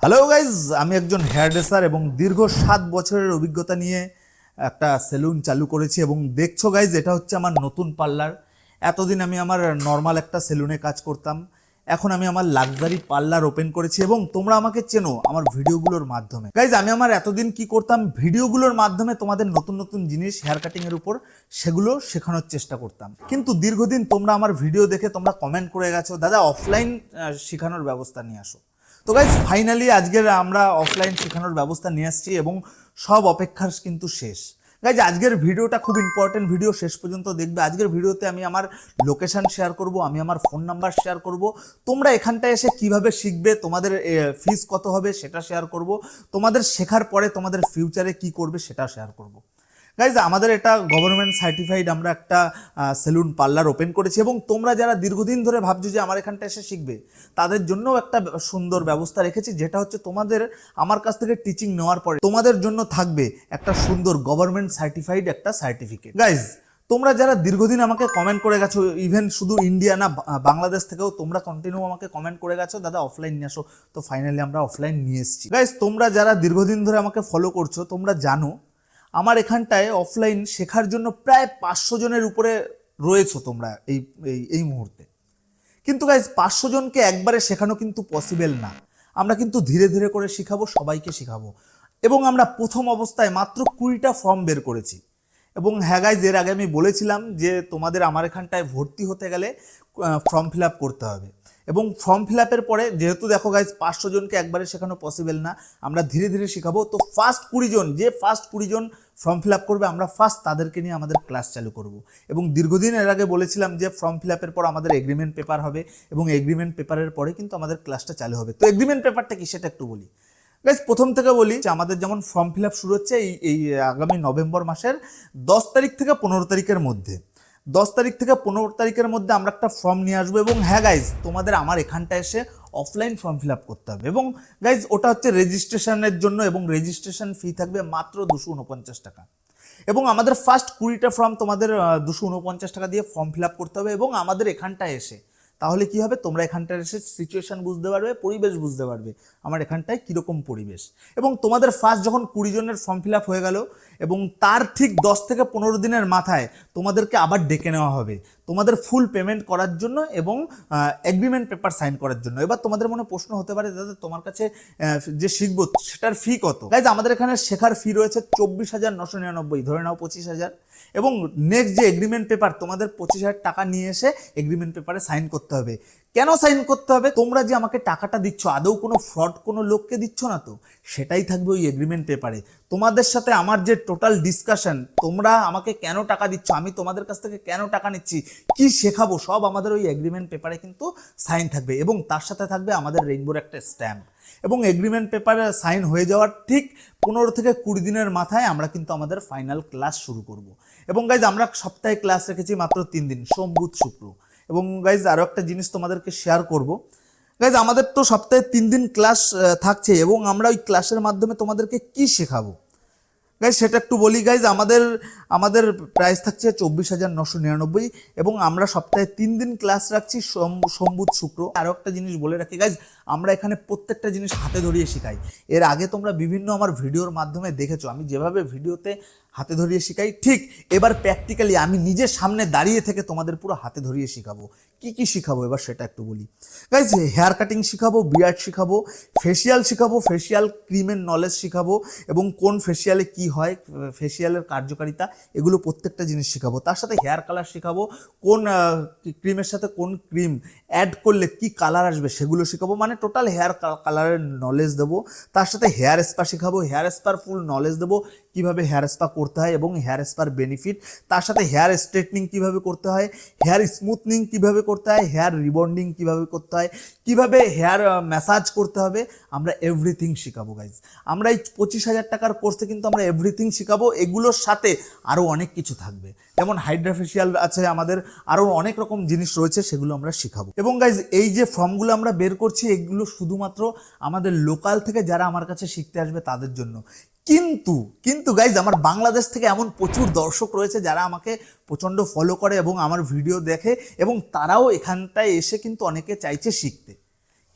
Hello guys, আমি একজন hair dresser এবং দীর্ঘ 7 বছরের অভিজ্ঞতা নিয়ে একটা সেলুন চালু করেছি এবং দেখছো গাইজ, এটা হচ্ছে আমার নতুন পার্লার। এতদিন আমি আমার নর্মাল একটা সেলুনে কাজ করতাম, এখন আমি আমার লাক্সারি পার্লার ওপেন করেছি এবং তোমরা আমাকে চেনো আমার ভিডিওগুলোর মাধ্যমে। গাইজ, আমি আমার এতদিন কি করতাম, ভিডিওগুলোর মাধ্যমে তোমাদের নতুন নতুন জিনিস হেয়ার কাটিংয়ের উপর সেগুলো শেখানোর চেষ্টা করতাম। কিন্তু দীর্ঘদিন তোমরা আমার ভিডিও দেখে তোমরা কমেন্ট করে গেছো, দাদা অফলাইন শেখানোর ব্যবস্থা নিয়ে আসো। তো গাইজ, ফাইনালি আজকের আমরা অফলাইন শেখানোর ব্যবস্থা নিয়ে আসছি এবং সব অপেক্ষার কিন্তু শেষ। গাইজ, আজকের ভিডিওটা খুব ইম্পর্টেন্ট ভিডিও, শেষ পর্যন্ত দেখবে। আজকের ভিডিওতে আমি আমার লোকেশন শেয়ার করব, আমি আমার ফোন নাম্বার শেয়ার করব, তোমরা এখানটায় এসে কিভাবে শিখবে, তোমাদের ফিস কত হবে সেটা শেয়ার করব, তোমাদের শেখার পরে তোমাদের ফিউচারে কি করবে সেটা শেয়ার করব। গাইজ, আমাদের এটা গভর্নমেন্ট সার্টিফাইড আমরা একটা সেলুন পার্লার ওপেন করেছি এবং তোমরা যারা দীর্ঘদিন ধরে ভাবছো যে আমার এখানটা এসে শিখবে, তাদের জন্য একটা সুন্দর ব্যবস্থা রেখেছি, যেটা হচ্ছে তোমাদের আমার কাছ থেকে টিচিং নেওয়ার পরে তোমাদের জন্য থাকবে একটা সুন্দর গভর্নমেন্ট সার্টিফাইড একটা সার্টিফিকেট। গাইজ, তোমরা যারা দীর্ঘদিন আমাকে কমেন্ট করে গেছো, ইভেন শুধু ইন্ডিয়া না বাংলাদেশ থেকেও তোমরা কন্টিনিউ আমাকে কমেন্ট করে গেছো, দাদা অফলাইন নিয়ে আসো। তো ফাইনালি আমরা অফলাইন নিয়ে এসেছি। গাইজ, তোমরা যারা দীর্ঘদিন ধরে আমাকে ফলো করছো, তোমরা জানো আমার এখানটায় অফলাইন শেখার জন্য প্রায় 500 জনের উপরে রয়েছো তোমরা এই মুহূর্তে। কিন্তু গাইজ, 500 জনকে একবারে শেখানো কিন্তু পসিবল না। আমরা কিন্তু ধীরে ধীরে করে শেখাবো, সবাইকে শেখাবো। এবং আমরা প্রথম অবস্থায় মাত্র 20টা ফর্ম বের করেছি। এবং হ্যাঁ গাইজ, এর আগে আমি বলেছিলাম যে তোমাদের আমার এখানটায় ভর্তি হতে গেলে ফর্ম ফিল আপ করতে হবে। এবং ফর্ম ফিল আপের পরে যেহেতু দেখো গাইজ 500 জনকে একবারে শেখানো পসিবল না, আমরা ধীরে ধীরে শেখাবো। তো ফার্স্ট 20 জন, যে ফার্স্ট 20 জন ফর্ম ফিল আপ করবে, আমরা ফার্স্ট তাদেরকে নিয়ে আমাদের ক্লাস চালু করব। এবং দীর্ঘদিন এর আগে বলেছিলাম যে ফর্ম ফিল আপের পর আমাদের এগ্রিমেন্ট পেপার হবে এবং এগ্রিমেন্ট পেপারের পরে কিন্তু আমাদের ক্লাসটা চালু হবে। তো এগ্রিমেন্ট পেপারটা কি সেটা একটু বলি। গাইজ, প্রথম থেকে বলি যে আমাদের যেমন ফর্ম ফিল আপ শুরু হচ্ছে এই আগামী নভেম্বর মাসের 10 তারিখ থেকে 15 তারিখের মধ্যে। 10 তারিখ থেকে 15 তারিখের মধ্যে আমরা একটা ফর্ম নিয়ে আসবো। এবং হ্যাঁ গাইজ, তোমাদের আমার এখানটা এসে অফলাইন ফর্ম ফিল আপ করতে হবে। এবং গাইজ, ওটা হচ্ছে রেজিস্ট্রেশনের জন্য এবং রেজিস্ট্রেশন ফি থাকবে মাত্র 249 টাকা। এবং আমাদের ফার্স্ট 20টা ফর্ম তোমাদের 249 টাকা দিয়ে ফর্ম ফিল আপ করতে হবে এবং আমাদের এখানটায় এসে। তাহলে কি হবে, তোমরা এখানটায় এসে সিচুয়েশন বুঝতে পারবে, পরিবেশ বুঝতে পারবে আমার এখানটায় কীরকম পরিবেশ। এবং তোমাদের ফার্স্ট যখন 20 জনের ফর্ম ফিল আপ হয়ে গেল এবং তার ঠিক 10 থেকে 15 দিনের মাথায় তোমাদেরকে আবার ডেকে নেওয়া হবে তোমাদের ফুল পেমেন্ট করার জন্য এবং এগ্রিমেন্ট পেপার সাইন করার জন্য। এবার তোমাদের মনে প্রশ্ন হতে পারে, দাদা তোমার কাছে যে শিখবো সেটার ফি কত? গাইজ, আমাদের এখানে শেখার ফি রয়েছে 24,999, ধরে নাও 25,000। এবং নেক্সট যে এগ্রিমেন্ট পেপার, তোমাদের 25,000 টাকা নিয়ে এসে এগ্রিমেন্ট পেপারে সাইন করতে হবে। কেন সাইন করতে হবে? তোমরা যে আমাকে টাকাটা দিচ্ছ, আদৌ কোনো ফ্রড কোনো লোককে দিচ্ছ না তো? সেটাই থাকবে ওই এগ্রিমেন্ট পেপারে। তোমাদের সাথে আমার যে টোটাল ডিসকাশন, তোমরা আমাকে কেন টাকা দিচ্ছ, আমি তোমাদের কাছ থেকে কেন টাকা নিচ্ছি, কি শেখাবো, সব আমাদের ওই এগ্রিমেন্ট পেপারে কিন্তু সাইন থাকবে। এবং তার সাথে থাকবে আমাদের রেইনবোর একটা স্ট্যাম্প। এবং এগ্রিমেন্ট পেপারে সাইন হয়ে যাওয়ার ঠিক 15 থেকে 20 দিনের মাথায় আমরা কিন্তু আমাদের ফাইনাল ক্লাস শুরু করব। এবং গাইজ, আমরা সপ্তাহে ক্লাস রেখেছি মাত্র 3 দিন, সোম বুধ শুক্র। এবং গাইজ, আরও একটা জিনিস তোমাদেরকে শেয়ার করব। গাইজ, আমাদের তো সপ্তাহে 3 দিন ক্লাস থাকছে এবং আমরা ওই ক্লাসের মাধ্যমে তোমাদেরকে কি শেখাবো গাইজ সেটা একটু বলি। গাইজ, আমাদের প্রাইস থাকছে 24,999 এবং আমরা সপ্তাহে 3 দিন ক্লাস রাখছি, সোম বুধ শুক্র। আরও একটা জিনিস বলে রাখি গাইজ, আমরা এখানে প্রত্যেকটা জিনিস হাতে ধরিয়ে শেখাই। এর আগে তোমরা বিভিন্ন আমার ভিডিওর মাধ্যমে দেখেছো, আমি যেভাবে ভিডিওতে হাতে ধরিয়ে শেখাই, ঠিক এবার প্র্যাকটিক্যালি আমি নিজের সামনে দাঁড়িয়ে থেকে তোমাদের পুরো হাতে ধরিয়ে শেখাবো। কি শেখাবো এবার সেটা একটু বলি গাইজ। হেয়ার কাটিং শেখাবো, বিয়ার্ড শেখাবো, ফেসিয়াল শেখাবো, ফেসিয়াল ক্রিমের নলেজ শেখাবো এবং কোন ফেসিয়ালে কি হয়, ফেসিয়ালের কার্যকারিতা, এগুলো প্রত্যেকটা জিনিস শেখাবো। তার সাথে হেয়ার কালার শেখাবো, কোন ক্রিমের সাথে কোন ক্রিম অ্যাড করলে কি কালার আসবে সেগুলো শেখাবো, মানে টোটাল হেয়ার কালারের নলেজ দেবো। তার সাথে হেয়ার স্পা শেখাবো, হেয়ার স্পার ফুল নলেজ দেবো, কিভাবে হেয়ার স্পা করতে হয় এবং হেয়ার স্পার বেনিফিট। তার সাথে হেয়ার স্ট্রেটনিং কিভাবে করতে হয়, হেয়ার স্মুথনিং কিভাবে করতে হয়, হেয়ার রিবন্ডিং কিভাবে করতে হয়, কিভাবে হেয়ার ম্যাসাজ করতে হবে, আমরা এভরিথিং শেখাবো গাইজ। আমরা এই 25,000 টাকার কোর্সে কিন্তু আমরা এভরিথিং শেখাবো। এগুলোর সাথে আরও অনেক কিছু থাকবে, যেমন হাইড্রাফেশিয়াল আছে, আমাদের আরও অনেক রকম জিনিস রয়েছে, সেগুলো আমরা শেখাবো। এবং গাইজ এই যে ফর্মগুলো আমরা বের করছি, এগুলো শুধুমাত্র আমাদের লোকাল থেকে যারা আমার কাছে শিখতে আসবে তাদের জন্য। কিন্তু গাইজ আমার বাংলাদেশ থেকে এমন প্রচুর দর্শক রয়েছে যারা আমাকে প্রচণ্ড ফলো করে এবং আমার ভিডিও দেখে, এবং তারাও এখানটায় এসে কিন্তু অনেকে চাইছে শিখতে।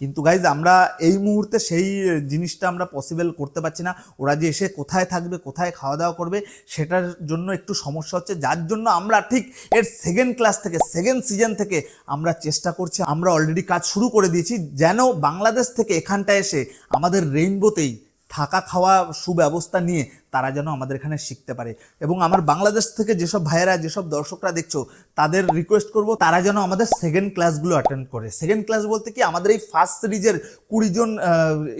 কিন্তু গাইজ আমরা এই মুহূর্তে সেই জিনিসটা আমরা পসিবল করতে পারছি না। ওরা যে এসে কোথায় থাকবে, কোথায় খাওয়া দাওয়া করবে, সেটার জন্য একটু সমস্যা হচ্ছে, যার জন্য আমরা ঠিক এর সেকেন্ড ক্লাস থেকে, সেকেন্ড সিজন থেকে আমরা চেষ্টা করছি, আমরা অলরেডি কাজ শুরু করে দিয়েছি, যেন বাংলাদেশ থেকে এখানটায় এসে আমাদের রেইনবোতেই থাকা খাওয়া সুব্যবস্থা নিয়ে তারা যেন আমাদের এখানে শিখতে পারে। এবং আমার বাংলাদেশ থেকে যেসব ভাইয়েরা, যেসব দর্শকরা দেখছো, তাদের রিকোয়েস্ট করব তারা যেন আমাদের সেকেন্ড ক্লাসগুলো অ্যাটেন্ড করে। সেকেন্ড ক্লাস বলতে কি, আমাদের এই ফার্স্ট সিরিজের 20 জন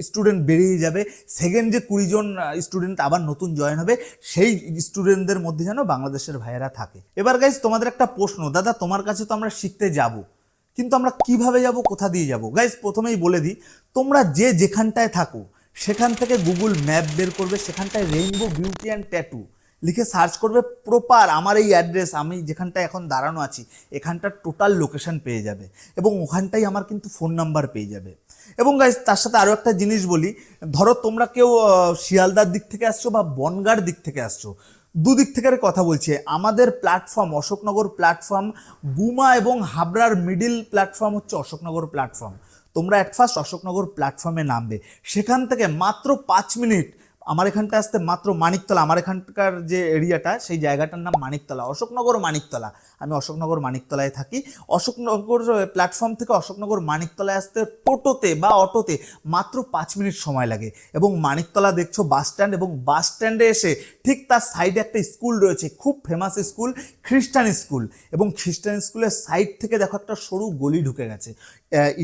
স্টুডেন্ট বেরিয়ে যাবে, সেকেন্ড যে 20 জন স্টুডেন্ট আবার নতুন জয়েন হবে, সেই স্টুডেন্টদের মধ্যে যেন বাংলাদেশের ভাইয়েরা থাকে। এবার গাইজ তোমাদের একটা প্রশ্ন, দাদা তোমার কাছে তো আমরা শিখতে যাব, কিন্তু আমরা কিভাবে যাব, কোথা দিয়ে যাব? গাইজ প্রথমেই বলে দিই, তোমরা যে যেখানটায় থাকো সেখান থেকে গুগল ম্যাপ বের করবে, সেখানটায় রেইনবো বিউটি অ্যান্ড ট্যাটু লিখে সার্চ করবে, প্রপার আমার এই অ্যাড্রেস, আমি যেখানটায় এখন দাঁড়ানো আছি এখানটার টোটাল লোকেশন পেয়ে যাবে, এবং ওখানটাই আমার কিন্তু ফোন নাম্বার পেয়ে যাবে। এবং গাইজ তার সাথে আরও একটা জিনিস বলি, ধরো তোমরা কেউ শিয়ালদার দিক থেকে আসছো বা বনগাঁর দিক থেকে আসছো, দুদিক থেকে কথা বলছে, আমাদের প্ল্যাটফর্ম অশোকনগর প্ল্যাটফর্ম, গুমা এবং হাবড়ার মিডিল প্ল্যাটফর্ম হচ্ছে অশোকনগর প্ল্যাটফর্ম। তোমরা অ্যাট ফার্স্ট অশোকনগর প্ল্যাটফর্মে নামবে, সেখান থেকে মাত্র 5 মিনিট আমার এখানটা আসতে, মাত্র মানিকতলা, আমার এখানকার যে এরিয়াটা সেই জায়গাটার নাম মানিকতলা, অশোকনগর মানিকতলা। আমি অশোকনগর মানিকতলায় থাকি। অশোকনগর প্ল্যাটফর্ম থেকে অশোকনগর মানিকতলায় আসতে টোটোতে বা অটোতে মাত্র 5 মিনিট সময় লাগে। এবং মানিকতলা দেখছো বাস স্ট্যান্ড, এবং বাস স্ট্যান্ডে এসে ঠিক তার সাইডে একটা স্কুল রয়েছে, খুব ফেমাস স্কুল, খ্রিস্টান স্কুল। এবং খ্রিস্টান স্কুলের সাইড থেকে দেখো একটা সরু গলি ঢুকে গেছে,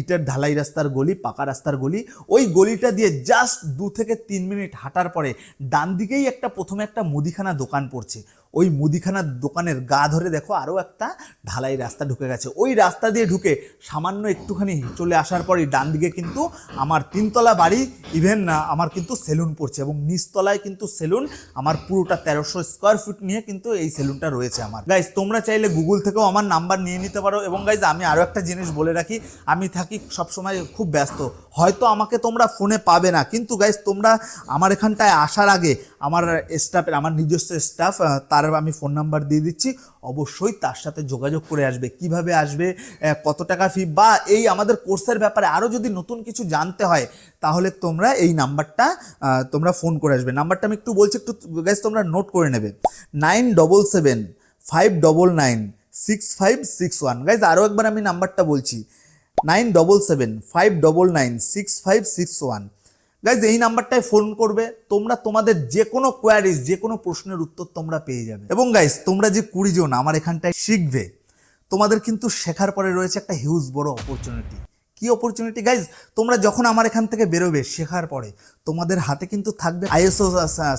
ইটের ঢালাই রাস্তার গলি, পাকা রাস্তার গলি। ওই গলিটা দিয়ে জাস্ট 2 থেকে 3 মিনিট হাঁটার পরে ডান দিকেই প্রথমে একটা মুদিখানা দোকান পড়ছে। ওই মুদিখানার দোকানের গা ধরে দেখো আরও একটা ঢালাই রাস্তা ঢুকে গেছে। ওই রাস্তা দিয়ে ঢুকে সামান্য একটুখানি চলে আসার পরই ডান দিকে কিন্তু আমার 3তলা বাড়ি, ইভেন আমার কিন্তু সেলুন পড়ছে, এবং নিচতলায় কিন্তু সেলুন, আমার পুরোটা 1300 স্কোয়ার ফিট নিয়ে কিন্তু এই সেলুনটা রয়েছে আমার। গাইজ তোমরা চাইলে গুগল থেকেও আমার নাম্বার নিয়ে নিতে পারো। এবং গাইজ আমি আরও একটা জিনিস বলে রাখি, আমি থাকি সবসময় খুব ব্যস্ত, হয়তো আমাকে তোমরা ফোনে পাবে না, কিন্তু গাইজ তোমরা আমার এখানটায় আসার আগে আমার স্টাফের, আমার নিজস্ব স্টাফ, তার আমি ফোন নাম্বার দিয়ে দিচ্ছি, অবশ্যই তার সাথে যোগাযোগ করে আসবে। কিভাবে আসবে, কত টাকা ফি, বা এই আমাদের কোর্সের ব্যাপারে আরও যদি নতুন কিছু জানতে হয়, তাহলে তোমরা এই নাম্বারটা তোমরা ফোন করে আসবে। নাম্বারটা আমি একটু বলছি, একটু গাইজ তোমরা নোট করে নেবে, 9775996561। গাইজ আরও একবার আমি নাম্বারটা বলছি, 9775996561। গাইজ এই নাম্বারটায় ফোন করবে, তোমরা তোমাদের যে কোনো কোয়ারিজ, যে কোনো প্রশ্নের উত্তর তোমরা পেয়ে যাবে। এবং গাইজ তোমরা যে 20 জন আমার এখানটায় শিখবে, তোমাদের কিন্তু শেখার পরে রয়েছে একটা হিউজ বড় অপরচুনিটি। কি অপরচুনিটি গাইজ? তোমরা যখন আমার এখান থেকে বেরোবে শেখার পরে, তোমাদের হাতে কিন্তু থাকবে ISO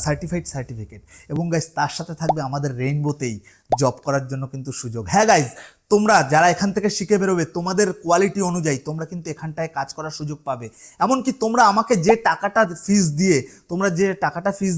সার্টিফাইড সার্টিফিকেট, এবং গাইজ তার সাথে থাকবে আমাদের রেইনবোতেই জব করার জন্য কিন্তু সুযোগ। হ্যাঁ গাইজ, তোমরা যারা এখান থেকে শিখে বেরোবে, তোমাদের কোয়ালিটি অনুযায়ী তোমরা কিন্তু এখানটায় কাজ করার সুযোগ পাবে। এমনকি তোমরা আমাকে যে টাকাটা ফিস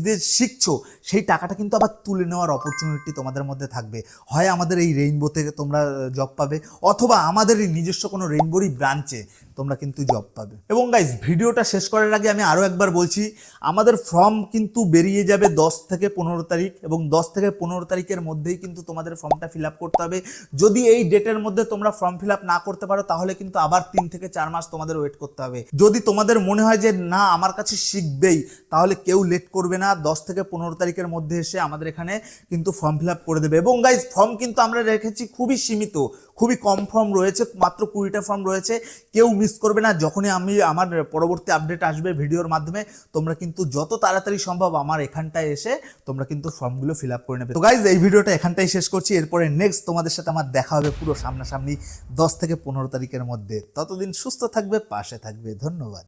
দিয়ে, শিখছো, সেই টাকাটা কিন্তু আবার তুলে নেওয়ার অপরচুনিটি তোমাদের মধ্যে থাকবে। হয় আমাদের এই রেইনবো থেকে তোমরা জব পাবে, অথবা আমাদের এই নিজস্ব কোনো রেইনবোরই ব্রাঞ্চে তোমরা কিন্তু জব পাবে। এবং গাইজ ভিডিওটা শেষ করার আগে আমি আরও একবার বলছি, আমাদের ফর্ম কিন্তু বেরিয়ে যাবে 10 থেকে 15 তারিখ, এবং 10 থেকে 15 তারিখের মধ্যেই কিন্তু তোমাদের ফর্মটা ফিল আপ করতে হবে। যদি এই ডেটের মধ্যে তোমরা ফর্ম ফিল আপ না করতে পারো তাহলে কিন্তু আবার 3 থেকে 4 মাস তোমাদের ওয়েট করতে হবে। যদি তোমাদের মনে হয় যে না আমার কাছে শিখবেই, তাহলে কেউ লেট করবে না, 10 থেকে 15 তারিখের মধ্যে এসে আমাদের এখানে কিন্তু ফর্ম ফিল আপ করে দেবে। এবং গাইজ ফর্ম কিন্তু আমরা রেখেছি খুবই সীমিত, খুবই কম ফর্ম রয়েছে, মাত্র 20টা ফর্ম রয়েছে। কেউ মিস করবে না। যখনই আমার পরবর্তী আপডেট আসবে ভিডিওর মাধ্যমে, তোমরা কিন্তু যত তাড়াতাড়ি সম্ভব আমার এখানটায় এসে তোমরা কিন্তু ফর্মগুলো ফিল আপ করে নেবে। তো গাইজ এই ভিডিওটা এখানটাই শেষ করছি। এরপরে নেক্সট তোমাদের সাথে আমার দেখা হবে পুরো সামনাসামনি 10 থেকে 15 তারিখের মধ্যে। ততদিন সুস্থ থাকবে, পাশে থাকবে। ধন্যবাদ।